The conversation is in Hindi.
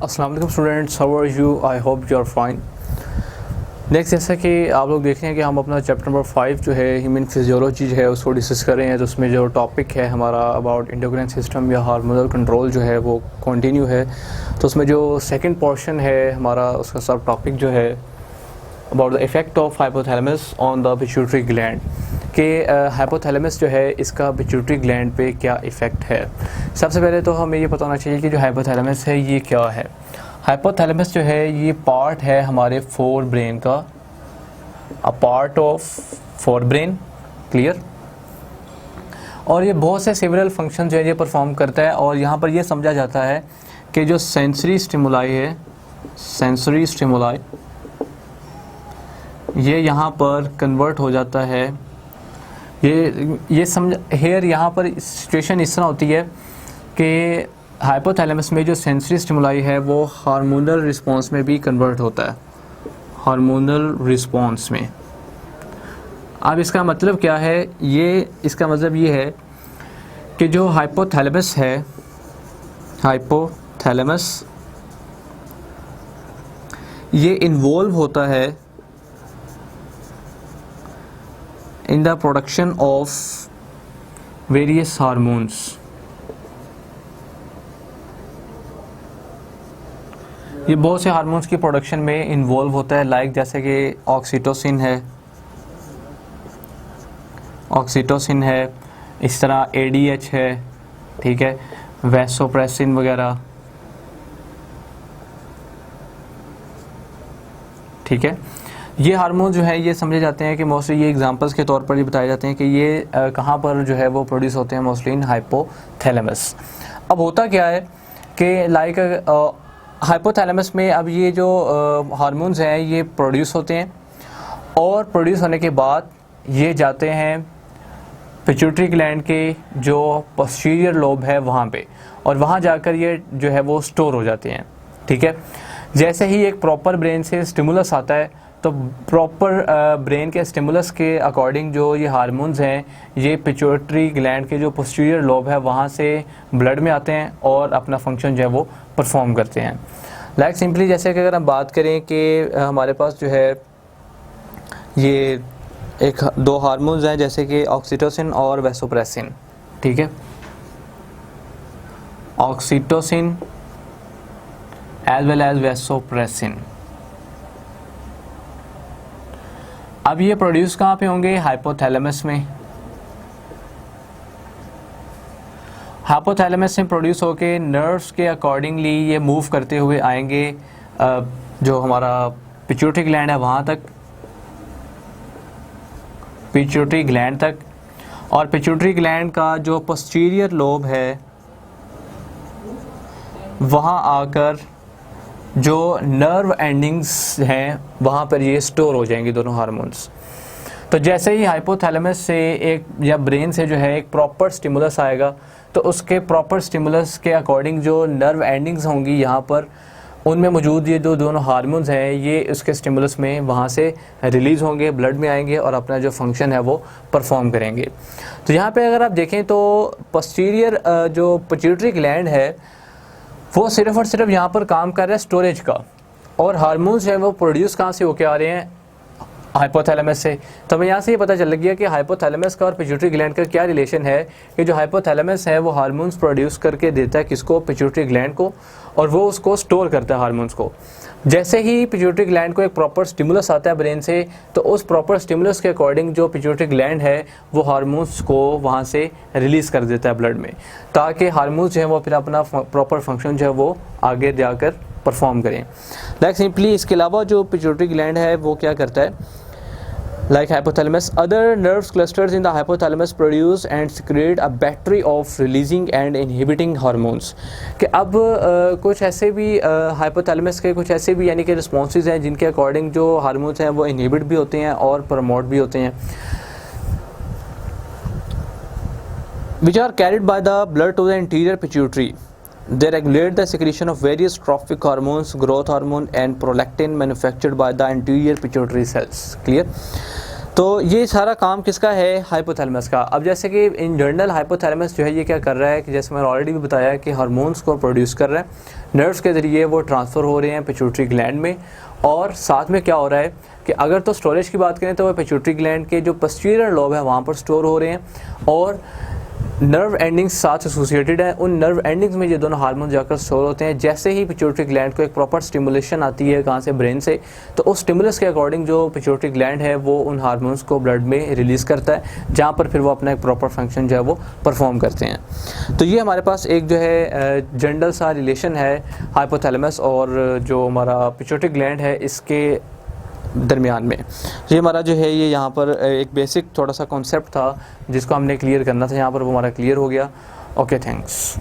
अस्सलाम वालेकुम students, how are you? I hope you are fine. Next, जैसा कि आप लोग देख रहे हैं कि हम अपना चैप्टर नंबर 5 जो है ह्यूमन फिजियोलॉजी है उसको डिस्कस कर रहे हैं। तो उसमें जो टॉपिक है हमारा अबाउट एंडोक्राइन सिस्टम या हार्मोनल कंट्रोल जो है वो कंटिन्यू है। तो उसमें जो सेकंड पोर्शन है हमारा, उसका सब टॉपिक जो है about the effect of hypothalamus on the pituitary gland कि हाइपोथैलेमस जो है इसका पिट्यूटरी ग्लैंड पे क्या इफ़ेक्ट है। सबसे पहले तो हमें ये पता होना चाहिए कि जो हाइपोथैलेमस है ये क्या है। हाइपोथैलेमस जो है ये पार्ट है हमारे फोर ब्रेन का, a part of fore brain, clear. और ये बहुत से सेवरल फंक्शन जो है ये परफॉर्म करता है। और यहाँ पर ये समझा जाता है कि जो सेंसरी स्टिमुलाई है, सेंसरी स्टिमुलाई ये यहाँ पर कन्वर्ट हो जाता है। ये समझ हेयर यहाँ पर सिचुएशन इस तरह होती है कि हाइपोथैलेमस में जो सेंसरी स्टिमुलाई है वो हार्मोनल रिस्पॉन्स में भी कन्वर्ट होता है, हार्मोनल रिस्पॉन्स में। अब इसका मतलब क्या है? इसका मतलब ये है कि जो हाइपोथैलेमस है, हाइपोथैलेमस ये इन्वॉल्व होता है in the production of various hormones। ये बहुत से हार्मोन्स की प्रोडक्शन में इन्वॉल्व होता है, लाइक जैसे कि ऑक्सीटोसिन है, इस तरह ADH है, ठीक है, वैसोप्रेसिन वगैरह, ठीक है। ये हार्मोन जो है ये समझे जाते हैं कि मोस्टली ये एग्जांपल्स के तौर पर ये बताए जाते हैं कि ये कहाँ पर जो है वो प्रोड्यूस होते हैं, मोस्टली इन हाइपोथैलेमस। अब होता क्या है कि लाइक हाइपोथैलेमस में अब ये जो हार्मोन्स हैं ये प्रोड्यूस होते हैं और प्रोड्यूस होने के बाद ये जाते हैं पिट्यूटरी ग्लैंड के जो पोस्टीरियर लोब है वहाँ पे, और वहाँ जाकर ये जो है वो स्टोर हो जाते हैं, ठीक है। जैसे ही एक प्रॉपर ब्रेन से स्टिमुलस आता है तो प्रॉपर ब्रेन के स्टिमुलस के अकॉर्डिंग जो ये हार्मोन्स हैं ये पिट्यूटरी ग्लैंड के जो पोस्टीरियर लोब है वहाँ से ब्लड में आते हैं और अपना फंक्शन जो है वो परफॉर्म करते हैं। लाइक सिंपली जैसे कि अगर हम बात करें कि हमारे पास जो है ये दो हार्मोन्स हैं जैसे कि ऑक्सीटोसिन और वैसोप्रेसिन, ठीक है। Oxytocin as well as vasopressin. अब ये प्रोड्यूस कहाँ पे होंगे? हाइपोथैलेमस में। हाइपोथैलेमस में प्रोड्यूस होके नर्व्स के अकॉर्डिंगली ये मूव करते हुए आएंगे जो हमारा पिट्यूटरी ग्लैंड है वहाँ तक, पिट्यूटरी ग्लैंड तक। और पिट्यूटरी ग्लैंड का जो पोस्टीरियर लोब है वहाँ आकर जो नर्व एंडिंग्स हैं वहाँ पर ये स्टोर हो जाएंगे दोनों हार्मोन्स। तो जैसे ही हाइपोथैलेमस से एक या ब्रेन से जो है एक प्रॉपर स्टिमुलस आएगा तो उसके प्रॉपर स्टिमुलस के अकॉर्डिंग जो नर्व एंडिंग्स होंगी यहाँ पर उनमें मौजूद ये जो दोनों हार्मोन्स हैं ये उसके स्टिमुलस में वहाँ से रिलीज़ होंगे, ब्लड में आएंगे और अपना जो फंक्शन है वो परफॉर्म करेंगे। तो यहाँ पे अगर आप देखें तो पोस्टीरियर जो पिट्यूटरी ग्लैंड है वो सिर्फ और सिर्फ यहाँ पर काम कर रहा है स्टोरेज का, और हार्मोन्स जो है वो प्रोड्यूस कहाँ से होके आ रहे हैं? हाइपोथैलेमस से। तो हमें यहाँ से ये पता चल गया कि हाइपोथैलेमस का और पिट्यूटरी ग्लैंड का क्या रिलेशन है कि जो हाइपोथैलेमस है वो हार्मोन्स प्रोड्यूस करके देता है किसको? पिट्यूटरी ग्लैंड को, और वो उसको स्टोर करता है हार्मोन्स को। जैसे ही पिट्यूटरी ग्लैंड को एक प्रॉपर स्टिमुलस आता है ब्रेन से तो उस प्रॉपर स्टिमुलस के अकॉर्डिंग जो पिट्यूटरी ग्लैंड है वो हार्मोन्स को वहाँ से रिलीज़ कर देता है ब्लड में, ताकि हार्मोन्स जो है वो फिर अपना प्रॉपर फंक्शन जो है वो आगे जाकर परफॉर्म करें। लाइक सिंपली इसके अलावा जो पिट्यूटरी ग्लैंड है वो क्या करता है? Like hypothalamus, other nerve clusters in the hypothalamus produce and secrete a battery of releasing and inhibiting hormones। कि अब कुछ ऐसे भी हाइपोथैलेमस के कुछ ऐसे भी यानी कि रिस्पॉन्सेज हैं जिनके अकॉर्डिंग जो हार्मोन्स हैं वो इनहिबिट भी होते हैं और प्रमोट भी होते हैं, which are carried by the blood to the interior pituitary। They regulate the secretion of various trophic hormones, growth hormone and prolactin manufactured by the anterior pituitary cells। Clear? तो ये सारा काम किसका है, हाइपोथैलेमस का। अब जैसे कि इन जनरल हाइपोथैलेमस जो है ये क्या कर रहा है कि जैसे मैंने ऑलरेडी भी बताया कि हार्मोन्स को प्रोड्यूस कर रहा है, नर्व्स के ज़रिए वो ट्रांसफ़र हो रहे हैं पिट्यूटरी ग्लैंड में, और साथ में क्या हो रहा है कि अगर तो स्टोरेज की बात करें तो वो पिट्यूटरी ग्लैंड के जो पोस्टीरियर लोब है वहाँ पर स्टोर हो रहे हैं, और नर्व एंडिंग्स साथ एसोसिएटेड है, उन नर्व एंडिंग्स में ये दोनों हार्मोन जाकर स्टोर होते हैं। जैसे ही पिट्यूटरी ग्लैंड को एक प्रॉपर स्टिमुलेशन आती है कहाँ से, ब्रेन से, तो उस स्टिमुलस के अकॉर्डिंग जो पिट्यूटरी ग्लैंड है वो उन हार्मोन्स को ब्लड में रिलीज़ करता है, जहाँ पर फिर वो अपना एक प्रॉपर फंक्शन जो है वो परफॉर्म करते हैं। तो ये हमारे पास एक जो है जनरल सा रिलेशन है हाइपोथैलेमस और जो हमारा पिट्यूटरी ग्लैंड है इसके दरमियान में। ये हमारा जो है ये यहाँ पर एक बेसिक थोड़ा सा कॉन्सेप्ट था जिसको हमने क्लियर करना था, यहाँ पर वो हमारा क्लियर हो गया। Okay, thanks.